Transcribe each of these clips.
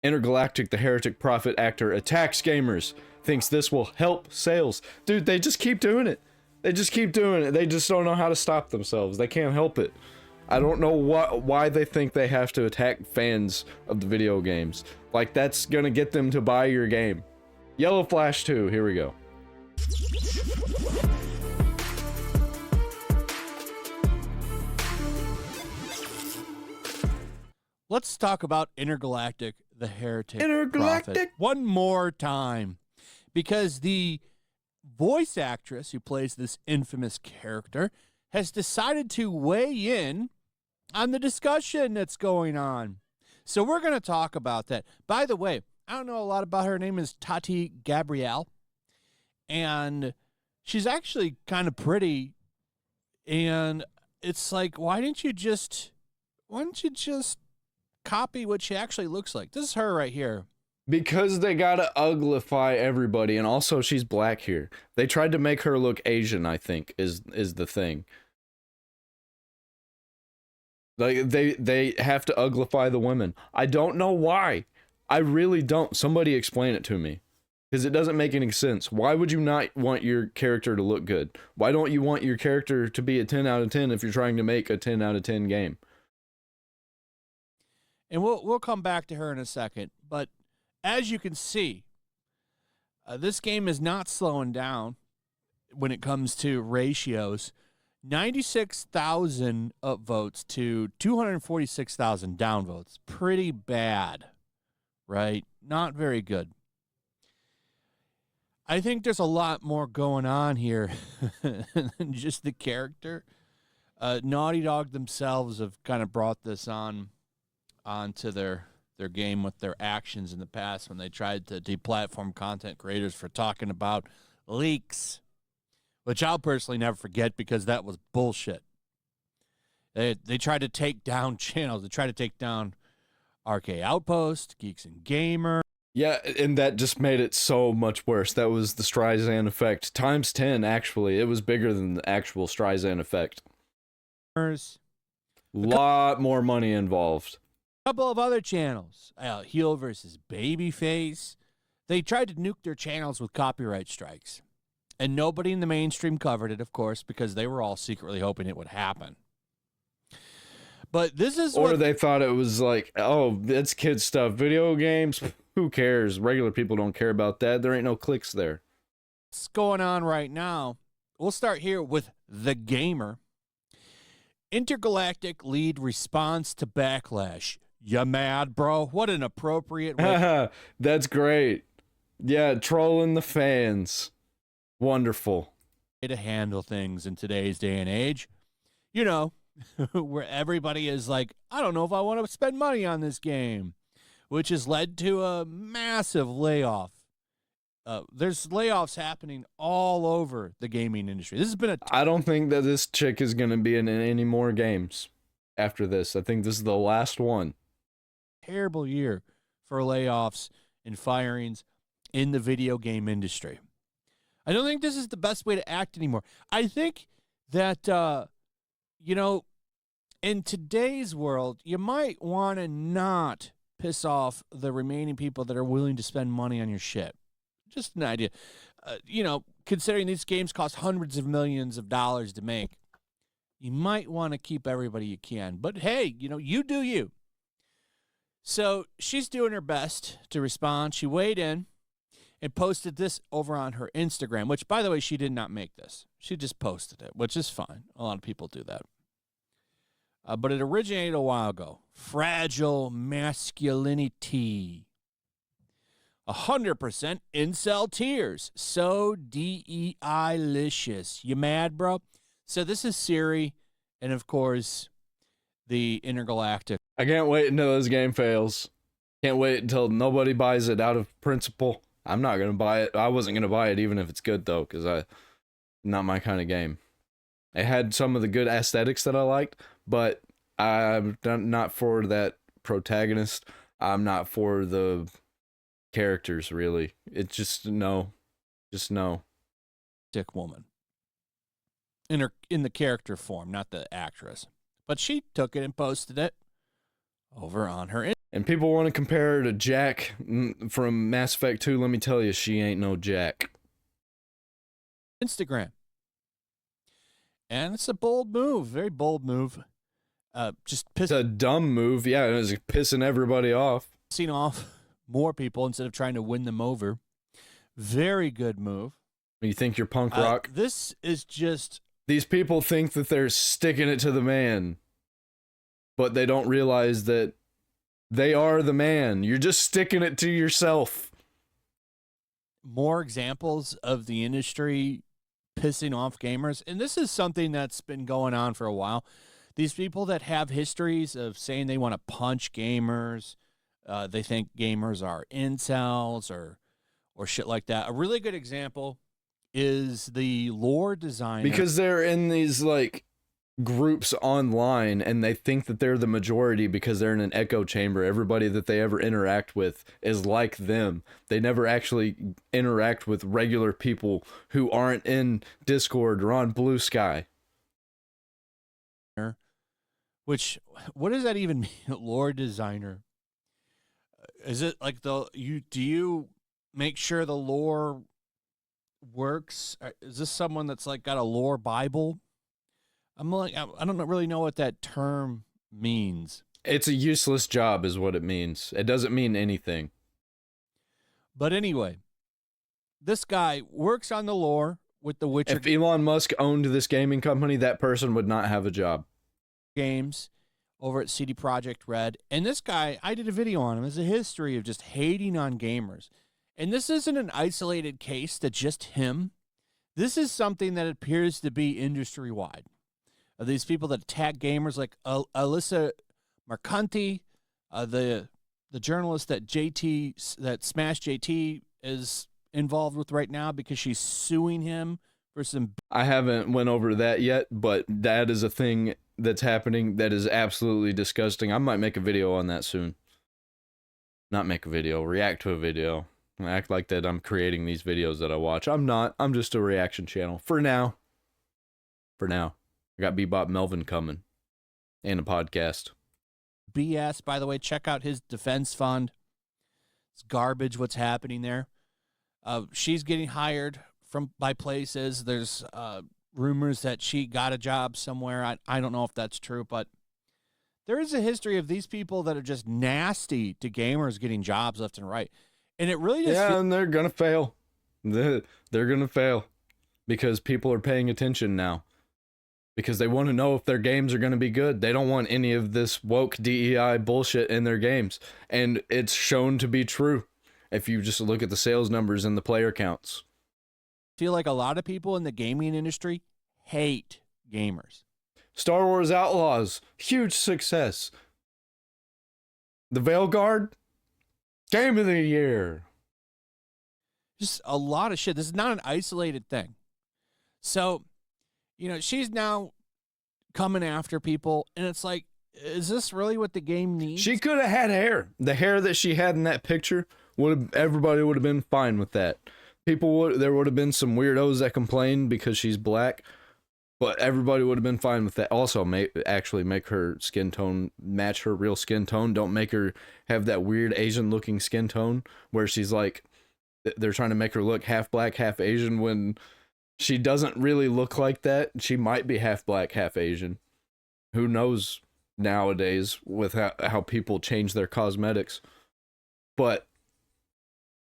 Intergalactic The Heretic Prophet actor attacks gamers. Thinks this will help sales. Dude, they just keep doing it. They just keep doing it. They just don't know how to stop themselves. They can't help it. I don't know why they think they have to attack fans of the video games. Like, that's gonna get them to buy your game. Yellow Flash 2, here we go. Let's talk about Intergalactic The Heretic. Intergalactic? Prophet one more time. Because the voice actress who plays this infamous character has decided to weigh in on the discussion that's going on. So we're going to talk about that. By the way, I don't know a lot about her. Her name is Tati Gabrielle. And she's actually kind of pretty. And it's like, why didn't you just copy what she actually looks like? This is her right here. Because they gotta uglify everybody, and also she's black here. They tried to make her look Asian, I think, is the thing. Like, they have to uglify the women. I don't know why. I really don't. Somebody explain it to me. Because it doesn't make any sense. Why would you not want your character to look good? Why don't you want your character to be a 10 out of 10 if you're trying to make a 10 out of 10 game? And we'll come back to her in a second, but as you can see, this game is not slowing down when it comes to ratios. 96,000 upvotes to 246,000 downvotes. Pretty bad, right? Not very good. I think there's a lot more going on here than just the character. Naughty Dog themselves have kind of brought this onto their game with their actions in the past when they tried to deplatform content creators for talking about leaks, which I'll personally never forget because that was bullshit. They tried to take down channels. They tried to take down RK Outpost, Geeks and Gamer. Yeah, and that just made it so much worse. That was the Streisand effect times 10, actually. It was bigger than the actual Streisand effect. Lot more money involved. Couple of other channels, Heel versus Babyface. They tried to nuke their channels with copyright strikes. And nobody in the mainstream covered it, of course, because they were all secretly hoping it would happen. But this is Or they thought it was like, oh, it's kid stuff. Video games, who cares? Regular people don't care about that. There ain't no clicks there. What's going on right now? We'll start here with The Gamer. Intergalactic lead response to backlash. You mad, bro? What an appropriate way. That's great. Yeah, trolling the fans. Wonderful. To handle things in today's day and age. You know, where everybody is like, I don't know if I want to spend money on this game, which has led to a massive layoff. There's layoffs happening all over the gaming industry. This has been I don't think that this chick is going to be in any more games after this. I think this is the last one. Terrible year for layoffs and firings in the video game industry. I don't think this is the best way to act anymore. I think that, you know, in today's world, you might want to not piss off the remaining people that are willing to spend money on your shit. Just an idea. You know, considering these games cost hundreds of millions of dollars to make, you might want to keep everybody you can. But hey, you know, you do you. So she's doing her best to respond. She weighed in and posted this over on her Instagram, which, by the way, she did not make this. She just posted it, which is fine. A lot of people do that. But it originated a while ago. Fragile masculinity. 100% incel tears. So DEI-licious. You mad, bro? So this is Siri, and of course, the Intergalactic. I can't wait until this game fails. Can't wait until nobody buys it out of principle. I'm not going to buy it. I wasn't going to buy it even if it's good, though, because not my kind of game. It had some of the good aesthetics that I liked, but I'm not for that protagonist. I'm not for the characters, really. It's just no. Just no. Dick woman. In the character form, not the actress. But she took it and posted it over on her. And people want to compare her to Jack from Mass Effect 2. Let me tell you, she ain't no Jack. Instagram. And it's a bold move, very bold move. Just It's a dumb move. Yeah, it was pissing everybody off. Pissing off more people instead of trying to win them over. Very good move. You think you're punk rock? This is just... These people think that they're sticking it to the man. But they don't realize that they are the man. You're just sticking it to yourself. More examples of the industry pissing off gamers. And this is something that's been going on for a while. These people that have histories of saying they want to punch gamers, they think gamers are incels or shit like that. A really good example is the lore designer. Because they're in these, like, groups online and they think that they're the majority because they're in an echo chamber. Everybody that they ever interact with is like them. They never actually interact with regular people who aren't in Discord or on Blue Sky. Which, what does that even mean? Lore designer. Is it like do you make sure the lore works? Is this someone that's like got a lore Bible? I don't really know what that term means. It's a useless job is what it means. It doesn't mean anything. But anyway, this guy works on the lore with the Witcher. If Elon Musk owned this gaming company, that person would not have a job. Games over at CD Projekt Red. And this guy, I did a video on him. There's a history of just hating on gamers. And this isn't an isolated case to just him. This is something that appears to be industry-wide. These people that attack gamers like Alyssa Marcanti, the journalist that Smash JT is involved with right now because she's suing him for some... I haven't went over that yet, but that is a thing that's happening that is absolutely disgusting. I might make a video on that soon. Not make a video, react to a video. I act like that I'm creating these videos that I watch. I'm not. I'm just a reaction channel. For now. For now. I got Bebop Melvin coming. And a podcast. BS, by the way, check out his defense fund. It's garbage what's happening there. She's getting hired by places. There's rumors that she got a job somewhere. I don't know if that's true, but there is a history of these people that are just nasty to gamers getting jobs left and right. And it really just... Yeah, and they're going to fail. They're going to fail. Because people are paying attention now. Because they want to know if their games are going to be good. They don't want any of this woke DEI bullshit in their games. And it's shown to be true. If you just look at the sales numbers and the player counts. I feel like a lot of people in the gaming industry hate gamers. Star Wars Outlaws, huge success. The Veilguard, Game of the Year. Just a lot of shit. This is not an isolated thing. So, she's now coming after people, and it's like, is this really what the game needs? She could have had hair. The hair that she had in that picture, everybody would have been fine with that. There would have been some weirdos that complained because she's black, but everybody would have been fine with that. Also, actually make her skin tone match her real skin tone. Don't make her have that weird Asian-looking skin tone where she's like, they're trying to make her look half black, half Asian when she doesn't really look like that. She might be half black, half Asian. Who knows nowadays with how people change their cosmetics. But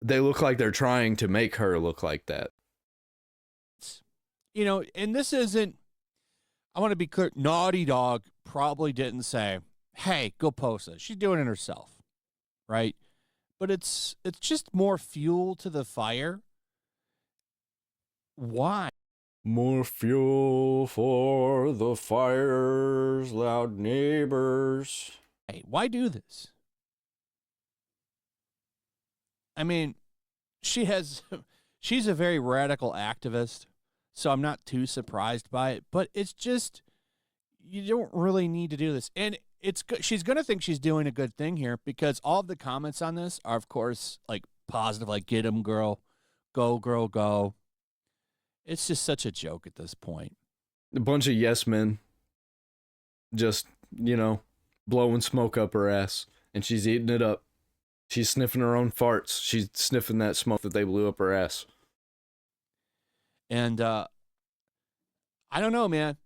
they look like they're trying to make her look like that. And this isn't, I want to be clear, Naughty Dog probably didn't say, hey, go post this. She's doing it herself, right? But it's just more fuel to the fire. Why? More fuel for the fires, loud neighbors. Hey, why do this? I mean, she's a very radical activist, so I'm not too surprised by it, but it's just, you don't really need to do this. And she's going to think she's doing a good thing here because all of the comments on this are, of course, like positive, like get 'em, girl, go, girl, go. It's just such a joke at this point. A bunch of yes men just, blowing smoke up her ass. and she's eating it up. She's sniffing her own farts. She's sniffing that smoke that they blew up her ass. And I don't know, man.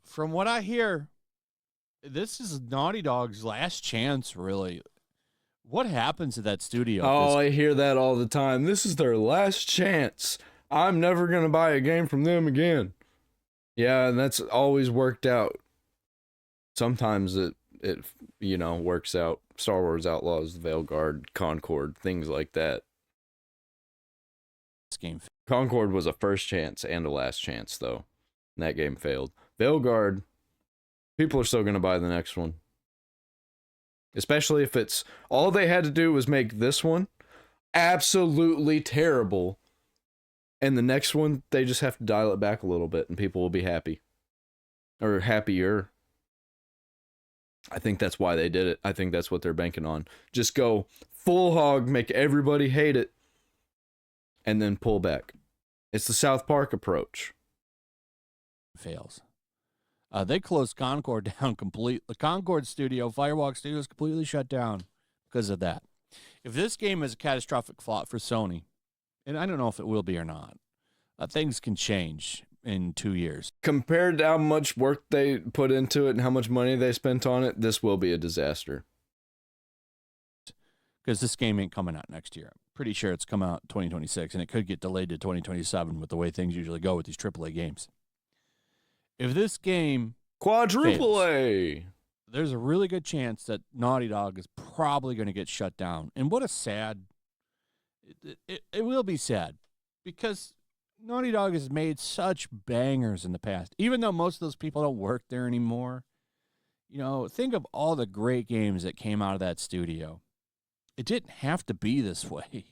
From what I hear, this is Naughty Dog's last chance, really. What happens to that studio? Oh, I hear that all the time. This is their last chance. I'm never going to buy a game from them again. Yeah, and that's always worked out. Sometimes it works out. Star Wars Outlaws, Veilguard, Concord, things like that. This game. Concord was a first chance and a last chance, though. And that game failed. Veilguard, people are still going to buy the next one. Especially if it's... All they had to do was make this one absolutely terrible. And the next one, they just have to dial it back a little bit and people will be happy. Or happier. I think that's why they did it. I think that's what they're banking on. Just go full hog, make everybody hate it, and then pull back. It's the South Park approach. Fails. They closed Concord down completely. The Concord studio, Firewalk Studios, completely shut down because of that. If this game is a catastrophic flop for Sony, and I don't know if it will be or not, things can change in 2 years. Compared to how much work they put into it and how much money they spent on it, this will be a disaster. Because this game ain't coming out next year. I'm pretty sure it's coming out 2026, and it could get delayed to 2027 with the way things usually go with these AAA games. If this game Quadruple fails, A, there's a really good chance that Naughty Dog is probably going to get shut down. And what a sad... It will be sad, because Naughty Dog has made such bangers in the past. Even though most of those people don't work there anymore, think of all the great games that came out of that studio. It didn't have to be this way. It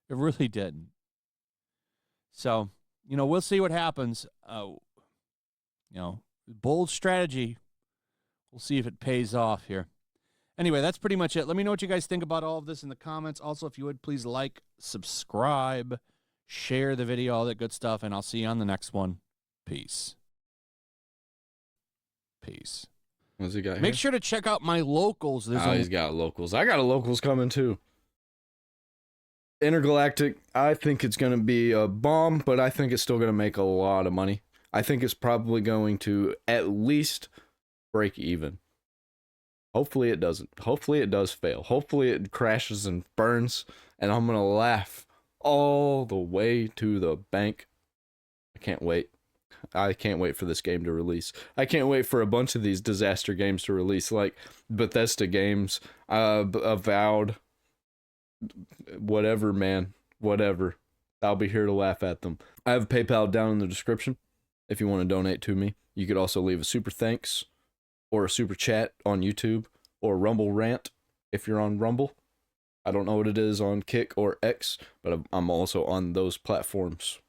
really didn't. So, we'll see what happens. Bold strategy. We'll see if it pays off here. Anyway, that's pretty much it. Let me know what you guys think about all of this in the comments. Also, if you would, please like, subscribe, share the video, all that good stuff, and I'll see you on the next one. Peace. Peace. What's he got here? Make sure to check out my locals. He's got locals. I got a locals coming too. Intergalactic, I think it's going to be a bomb, but I think it's still going to make a lot of money. I think it's probably going to at least break even. Hopefully it doesn't. Hopefully it does fail. Hopefully it crashes and burns, and I'm going to laugh all the way to the bank. I can't wait. I can't wait for this game to release. I can't wait for a bunch of these disaster games to release, like Bethesda games, Avowed, whatever, man. Whatever. I'll be here to laugh at them. I have PayPal down in the description if you want to donate to me. You could also leave a super thanks or a super chat on YouTube or a Rumble rant if you're on Rumble. I don't know what it is on Kick or X, but I'm also on those platforms.